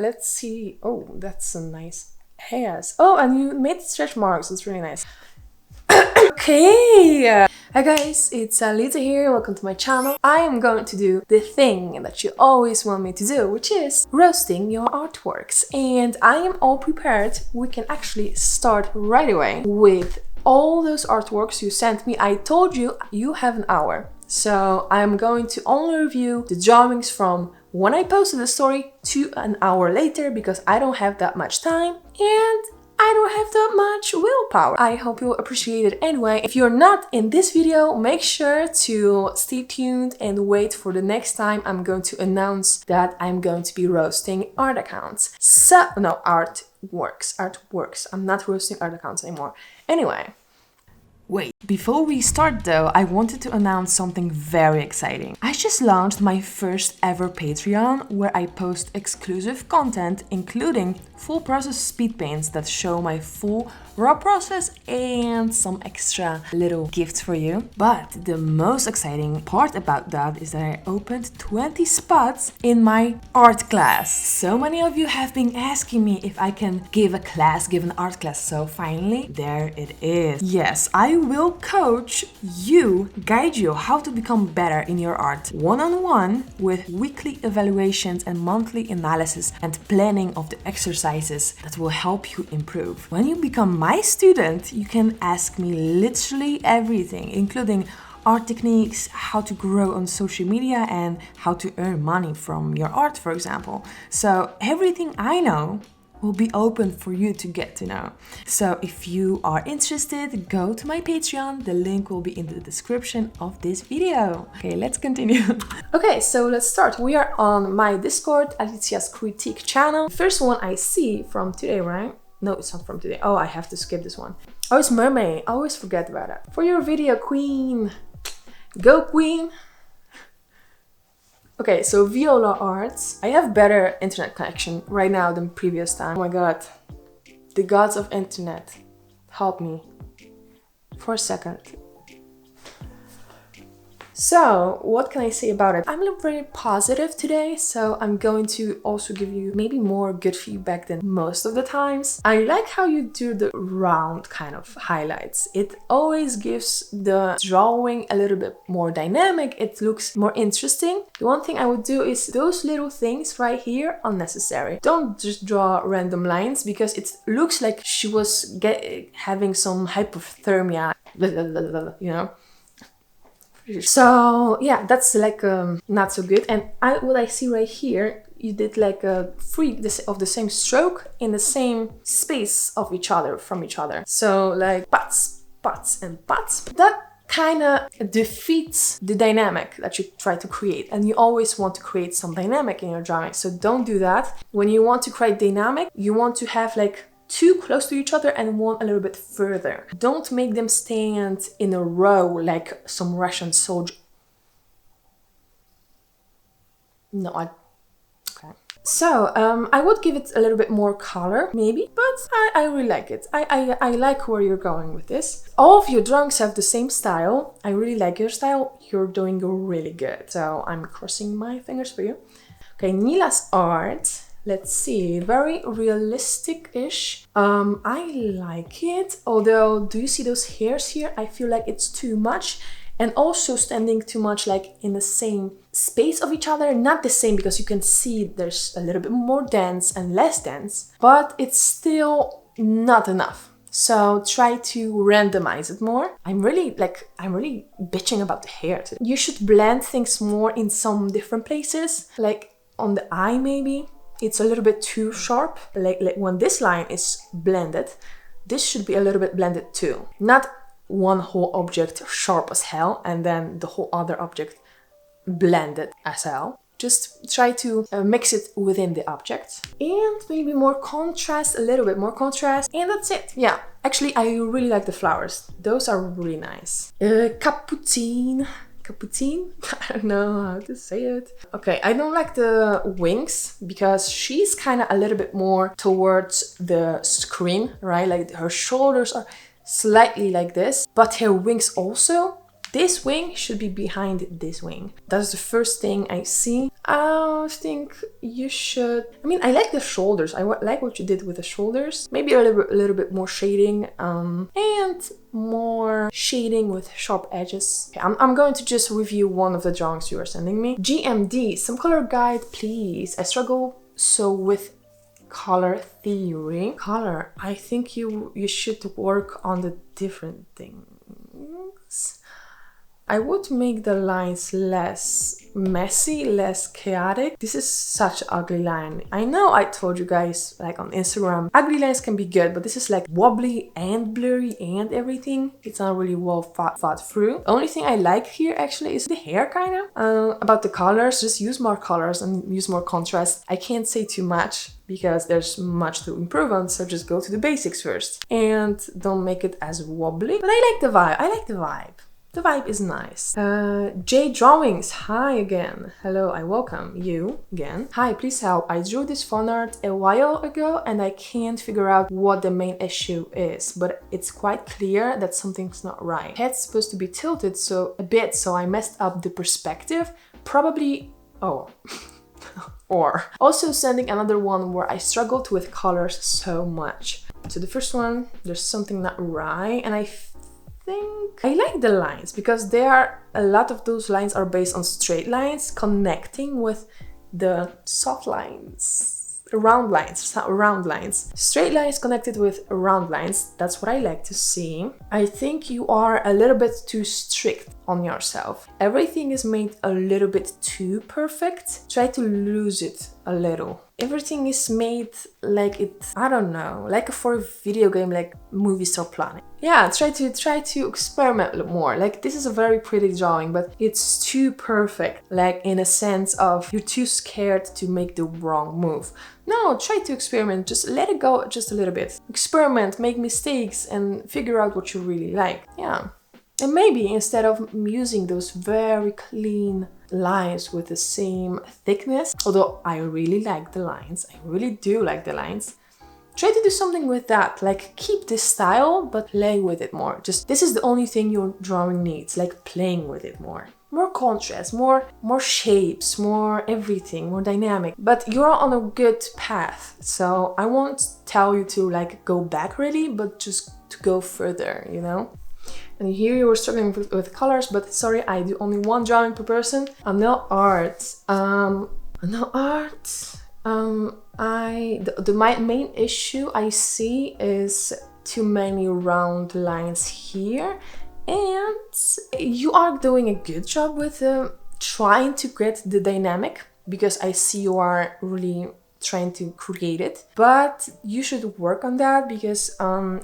Let's see. Oh, that's a nice hairs. Oh, and you made stretch marks. It's really nice. Okay. Hi guys, it's Alicja here. Welcome to my channel. I am going to do the thing that you always want me to do, which is roasting your artworks. And I am all prepared. We can actually start right away with all those artworks you sent me. I told you you have an hour. So I'm going to only review the drawings from when I posted the story to an hour later because I don't have that much time and I don't have that much willpower. I hope you'll appreciate it anyway. If you're not in this video, make sure to stay tuned and wait for the next time I'm going to announce that I'm going to be roasting art accounts. Artworks. I'm not roasting art accounts anymore. Anyway. Wait, before we start though, I wanted to announce something very exciting. I just launched my first ever Patreon where I post exclusive content including full process speed paints that show my full raw process and some extra little gifts for you. But the most exciting part about that is that I opened 20 spots in my art class. So many of you have been asking me if I can give an art class. So finally, there it is. Yes, I will coach you, guide you how to become better in your art one-on-one with weekly evaluations and monthly analysis and planning of the exercises that will help you improve. When you become my student, you can ask me literally everything, including art techniques, how to grow on social media and how to earn money from your art, for example. So everything I know will be open for you to get to know. So if you are interested, go to my Patreon. The link will be in the description of this video. Okay, let's continue. Okay, so let's start. We are on my Discord, Alicya's Critique channel. First one I see from today, right? No, it's not from today. Oh, I have to skip this one. Oh, it's Mermaid. I always forget about that. For your video, Queen. Go, Queen. Okay, so Viola Arts. I have better internet connection right now than previous time. Oh my god. The gods of internet. Help me. For a second. So, what can I say about it? I'm very positive today, so I'm going to also give you maybe more good feedback than most of the times. I like how you do the round kind of highlights. It always gives the drawing a little bit more dynamic. It looks more interesting. The one thing I would do is those little things right here, unnecessary. Don't just draw random lines because it looks like she was having some hypothermia, you know? So yeah, that's like not so good. And what I see right here, you did like a of the same stroke in the same space of from each other. So like butts, and butts. That kind of defeats the dynamic that you try to create. And you always want to create some dynamic in your drawing. So don't do that. When you want to create dynamic, you want to have like two close to each other and one a little bit further. Don't make them stand in a row like some Russian soldier. No, okay. So, I would give it a little bit more color, maybe, but I really like it. I like where you're going with this. All of your drawings have the same style. I really like your style. You're doing really good. So I'm crossing my fingers for you. Okay, Neela's art. Let's see, very realistic-ish. I like it, although, do you see those hairs here? I feel like it's too much and also standing too much like in the same space of each other. Not the same because you can see there's a little bit more dense and less dense, but it's still not enough. So try to randomize it more. I'm really bitching about the hair today. You should blend things more in some different places, like on the eye maybe. It's a little bit too sharp. Like when this line is blended, this should be a little bit blended too. Not one whole object sharp as hell and then the whole other object blended as hell. Just try to mix it within the object. And maybe more contrast, a little bit more contrast. And that's it. Yeah, actually I really like the flowers. Those are really nice. Cappuccin. I don't know how to say it. Okay, I don't like the wings because she's kind of a little bit more towards the screen, right? Like her shoulders are slightly like this, but her wings also This wing should be behind this wing. That's the first thing I see. I think you should... I mean, I like the shoulders. I like what you did with the shoulders. Maybe a little bit more shading and more shading with sharp edges. Okay, I'm going to just review one of the drawings you are sending me. GMD, some color guide, please. I struggle so with color theory. Color, I think you should work on the different things. I would make the lines less messy, less chaotic. This is such an ugly line. I know I told you guys, like on Instagram, ugly lines can be good, but this is like wobbly and blurry and everything. It's not really well thought through. The only thing I like here actually is the hair, kind of. About the colors, just use more colors and use more contrast. I can't say too much because there's much to improve on, so just go to the basics first. And don't make it as wobbly. But I like the vibe. I like the vibe. The vibe is nice. J Drawings, hi again. Hello, I welcome you again. Hi, please help. I drew this fan art a while ago and I can't figure out what the main issue is, but it's quite clear that something's not right. Head's supposed to be tilted so I messed up the perspective. Probably, oh. Or also sending another one where I struggled with colors so much. So the first one, there's something not right, and I think I like the lines because a lot of those lines are based on straight lines connecting with the soft lines. Round lines. Straight lines connected with round lines. That's what I like to see. I think you are a little bit too strict on yourself. Everything is made a little bit too perfect. Try to lose it a little. Everything is made like it, I don't know, like for a video game, like Movie Star Planet. Yeah, try to experiment more. Like, this is a very pretty drawing, but it's too perfect. Like, in a sense of you're too scared to make the wrong move. No, try to experiment. Just let it go just a little bit. Experiment, make mistakes, and figure out what you really like. Yeah. And maybe instead of using those very clean lines with the same thickness, although I really like the lines, I really do like the lines, try to do something with that, like keep this style, but play with it more. Just, this is the only thing your drawing needs, like playing with it more. More contrast, more shapes, more everything, more dynamic. But you're on a good path, so I won't tell you to like go back really, but just to go further, you know? And here you were struggling with colors, but sorry, I do only one drawing per person. Nail art. Nail art. My main issue I see is too many round lines here, and you are doing a good job with trying to get the dynamic, because I see you are really trying to create it, but you should work on that because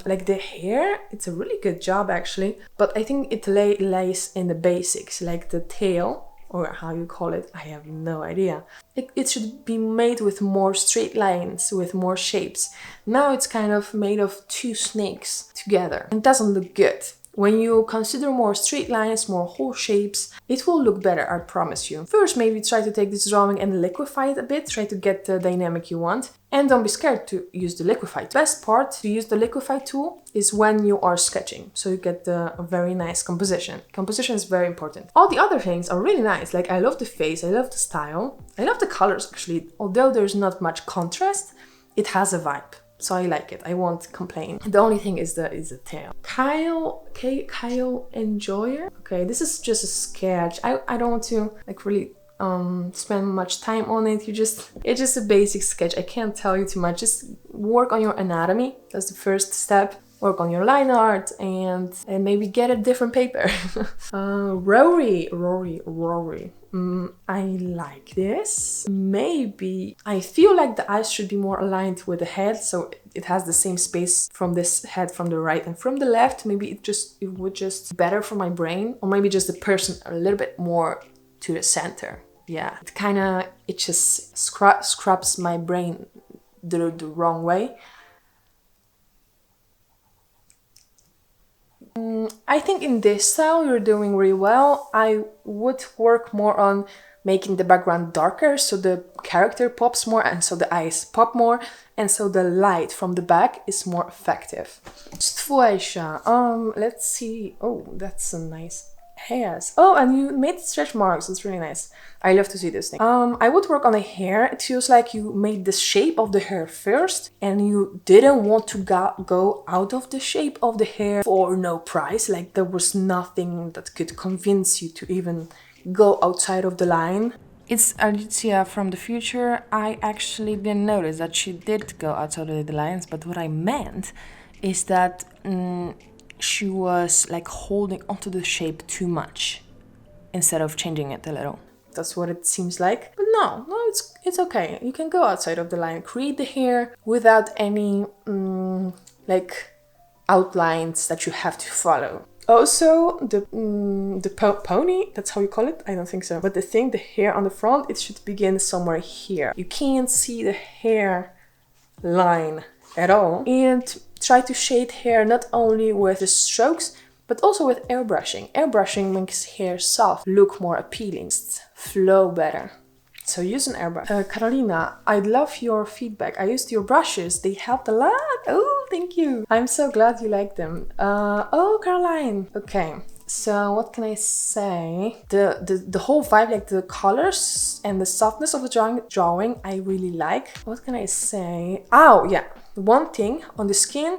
like the hair, it's a really good job actually, but I think it lays in the basics, like the tail, or how you call it, I have no idea. It should be made with more straight lines, with more shapes. Now it's kind of made of two snakes together and it doesn't look good. When you consider more straight lines, more whole shapes, it will look better, I promise you. First, maybe try to take this drawing and liquefy it a bit, try to get the dynamic you want. And don't be scared to use the liquefy. The best part to use the liquefy tool is when you are sketching, so you get a very nice composition. Composition is very important. All the other things are really nice, like I love the face, I love the style, I love the colors actually. Although there's not much contrast, it has a vibe. So I like it, I won't complain. The only thing is the tail. Kyle Enjoyer. Okay, this is just a sketch. I don't want to like really spend much time on it. It's just a basic sketch. I can't tell you too much. Just work on your anatomy. That's the first step. Work on your line art and maybe get a different paper. Rory. I like this. Maybe I feel like the eyes should be more aligned with the head, so it has the same space from this head, from the right and from the left. Maybe it would just be better for my brain, or maybe just the person a little bit more to the center. Yeah, it just scrubs my brain the wrong way. I think in this style you're doing really well. I would work more on making the background darker so the character pops more and so the eyes pop more and so the light from the back is more effective. Fuesha. Let's see. Oh, that's a nice Yes. Oh, and you made stretch marks. It's really nice. I love to see this thing. I would work on the hair. It feels like you made the shape of the hair first and you didn't want to go out of the shape of the hair for no price. Like there was nothing that could convince you to even go outside of the line. It's Alicja from the future. I actually didn't notice that she did go outside of the lines, but what I meant is that she was like holding onto the shape too much instead of changing it a little. That's what it seems like. But no, it's okay. You can go outside of the line, create the hair without any like outlines that you have to follow. Also, the pony, that's how you call it? I don't think so. But the hair on the front, it should begin somewhere here. You can't see the hair line at all. And try to shade hair not only with the strokes, but also with airbrushing. Airbrushing makes hair soft, look more appealing, flow better. So use an airbrush. Carolina, I love your feedback. I used your brushes. They helped a lot. Oh, thank you. I'm so glad you like them. Oh, Caroline. Okay. So what can I say? The whole vibe, like the colors and the softness of the drawing, I really like. What can I say? Oh, yeah. One thing on the skin,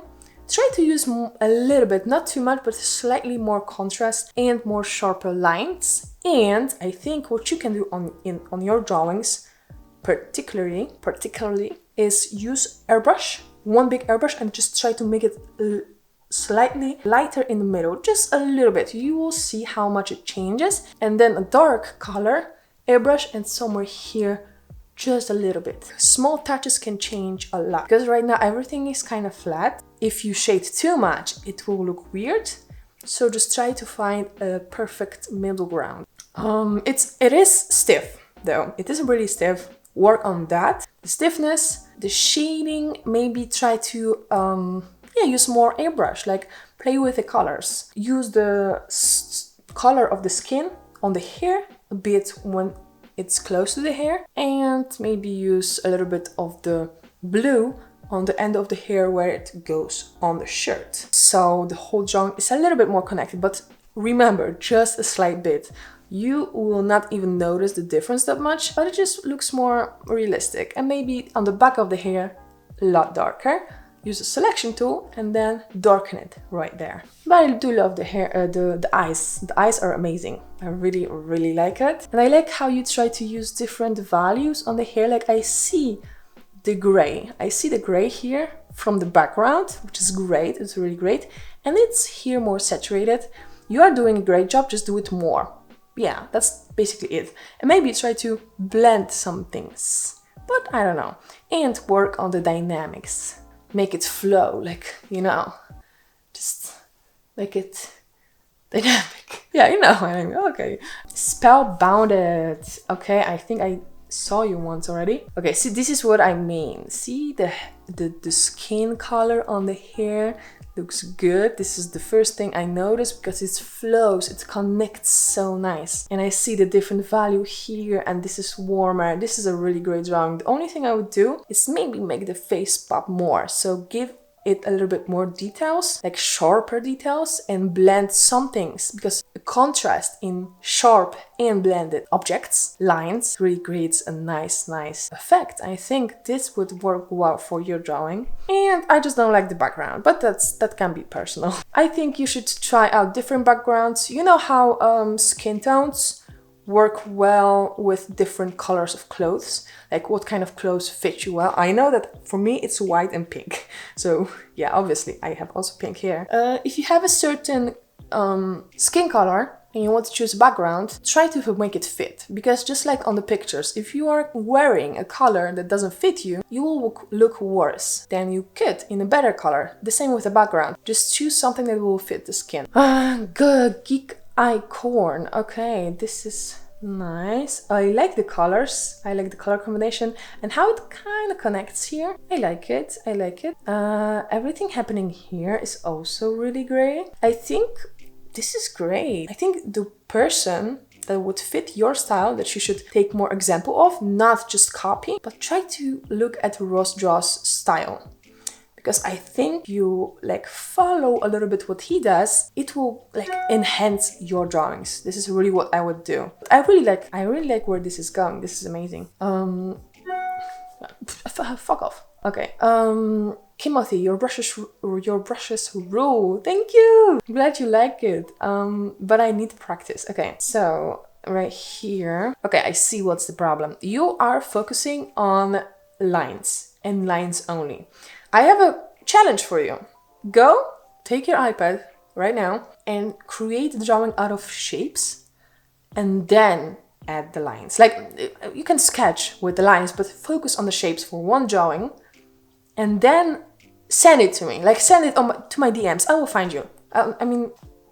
try to use a little bit, not too much, but slightly more contrast and more sharper lines. And I think what you can do on your drawings, particularly, is use airbrush, one big airbrush, and just try to make it slightly lighter in the middle, just a little bit. You will see how much it changes. And then a dark color, airbrush, and somewhere here, just a little bit. Small touches can change a lot because right now everything is kind of flat. If you shade too much, it will look weird. So just try to find a perfect middle ground. It is stiff though. It is really stiff. Work on that. The stiffness, the shading, maybe try to use more airbrush, like play with the colors. Use the color of the skin on the hair a bit when it's close to the hair, and maybe use a little bit of the blue on the end of the hair where it goes on the shirt. So the whole drawing is a little bit more connected, but remember, just a slight bit. You will not even notice the difference that much, but it just looks more realistic. And maybe on the back of the hair, a lot darker. Use a selection tool and then darken it right there. But I do love the hair, the eyes. The eyes are amazing. I really, really like it. And I like how you try to use different values on the hair. Like I see the gray. I see the gray here from the background, which is great. It's really great. And it's here more saturated. You are doing a great job, just do it more. Yeah, that's basically it. And maybe try to blend some things, but I don't know. And work on the dynamics. Make it flow, like, you know, just make it dynamic. Yeah, you know what I mean. Okay. Spellbounded. Okay, I think I saw you once already. Okay, see, this is what I mean. See the skin color on the hair looks good. This is the first thing I noticed because it flows, it connects so nice. And I see the different value here, and this is warmer. This is a really great drawing. The only thing I would do is maybe make the face pop more. So give it a little bit more details, like sharper details, and blend some things, because the contrast in sharp and blended objects, lines, really creates a nice effect. I think this would work well for your drawing. And I just don't like the background, but that can be personal. I think you should try out different backgrounds. You know how skin tones work well with different colors of clothes, like what kind of clothes fit you well. I know that for me it's white and pink, so yeah, obviously I have also pink hair. If you have a certain skin color and you want to choose a background, try to make it fit, because just like on the pictures, if you are wearing a color that doesn't fit you, you will look worse than you could in a better color. The same with the background. Just choose something that will fit the skin. Good. Geek Icon. Okay, this is nice. I like the colors. I like the color combination and how it kind of connects here. I like it. Everything happening here is also really great. I think this is great. I think the person that would fit your style, that you should take more example of, not just copy, but try to look at Ross Draw's style. because I think you like follow a little bit what he does, it will like enhance your drawings. This is really what I would do. I really like where this is going. This is amazing. Fuck off. Okay. Kimothy, your brushes rule. Thank you. I'm glad you like it. But I need practice. Okay, so right here. Okay, I see what's the problem. You are focusing on lines and lines only. I have a challenge for you. Go, take your iPad right now and create a drawing out of shapes and then add the lines. Like, you can sketch with the lines, but focus on the shapes for one drawing and then send it to me. Like, send it to my DMs. I will find you. I mean,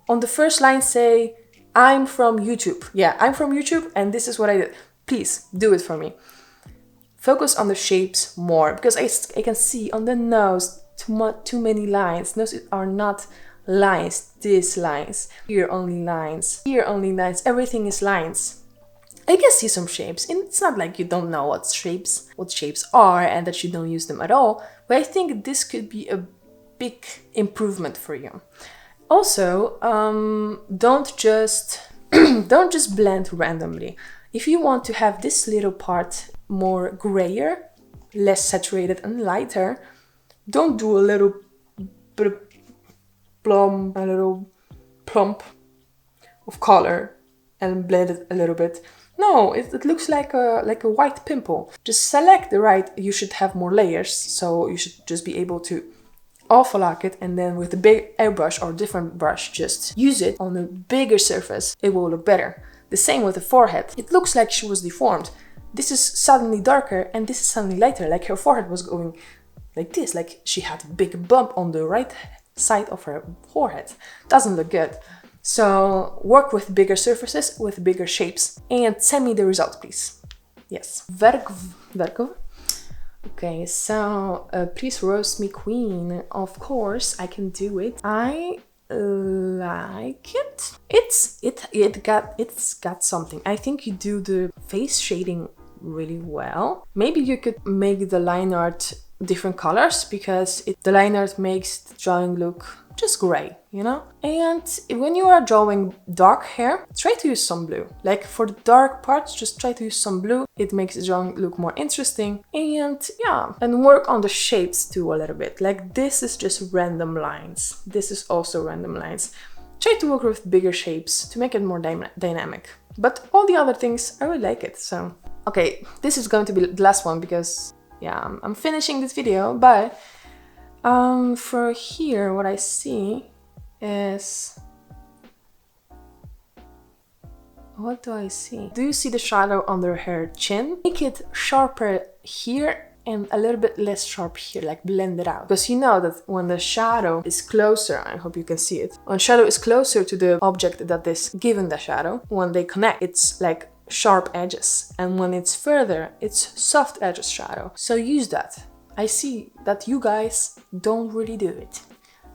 on the first line say, I'm from YouTube. Yeah, I'm from YouTube and this is what I did. Please do it for me. Focus on the shapes more, because I can see on the nose too many lines. Those are not lines, these lines. Here only lines, here only lines, everything is lines. I can see some shapes, and it's not like you don't know what shapes are and that you don't use them at all, but I think this could be a big improvement for you. Also, don't just blend randomly. If you want to have this little part more grayer, less saturated and lighter, don't do a little plump of color and blend it a little bit. No, it looks like a white pimple. Just select the right, you should have more layers, so you should just be able to overlock it, and then with a big airbrush or different brush, just use it on a bigger surface. It will look better. The same with the forehead. It looks like she was deformed. This is suddenly darker and this is suddenly lighter, like her forehead was going like this, like she had a big bump on the right side of her forehead. Doesn't look good. So work with bigger surfaces, with bigger shapes, and send me the result, please. Yes. Verkov. Okay, so please roast me, queen. Of course, I can do it. I like it. It's got something. I think you do the face shading really well. Maybe you could make the line art different colors, because the line art makes the drawing look just gray, you know? And when you are drawing dark hair, try to use some blue. Like for the dark parts, just try to use some blue. It makes the drawing look more interesting. And yeah, and work on the shapes too a little bit. Like this is just random lines. This is also random lines. Try to work with bigger shapes to make it more dynamic. But all the other things, I really like it, so. Okay, this is going to be the last one because, yeah, I'm finishing this video, but for here, what I see is... What do I see? Do you see the shadow under her chin? Make it sharper here and a little bit less sharp here, like blend it out. Because you know that when the shadow is closer, I hope you can see it, when shadow is closer to the object that is given the shadow, when they connect, it's like sharp edges. And when it's further, it's soft edges shadow. So use that. I see that you guys don't really do it.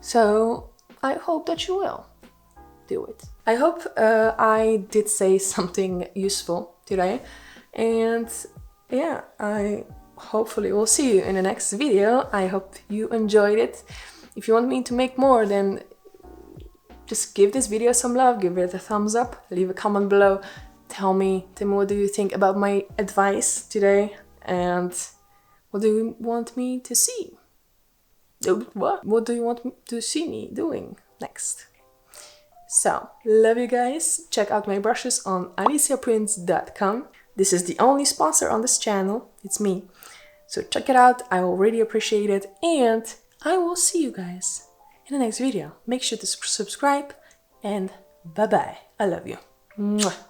So I hope that you will do it. I hope I did say something useful today. And yeah, I hopefully will see you in the next video. I hope you enjoyed it. If you want me to make more, then just give this video some love, give it a thumbs up, leave a comment below. Tell me what do you think about my advice today, and what do you want me to see? What do you want to see me doing next? So, love you guys. Check out my brushes on aliciaprints.com. This is the only sponsor on this channel. It's me. So check it out. I will really appreciate it. And I will see you guys in the next video. Make sure to subscribe. And bye-bye. I love you. Mwah.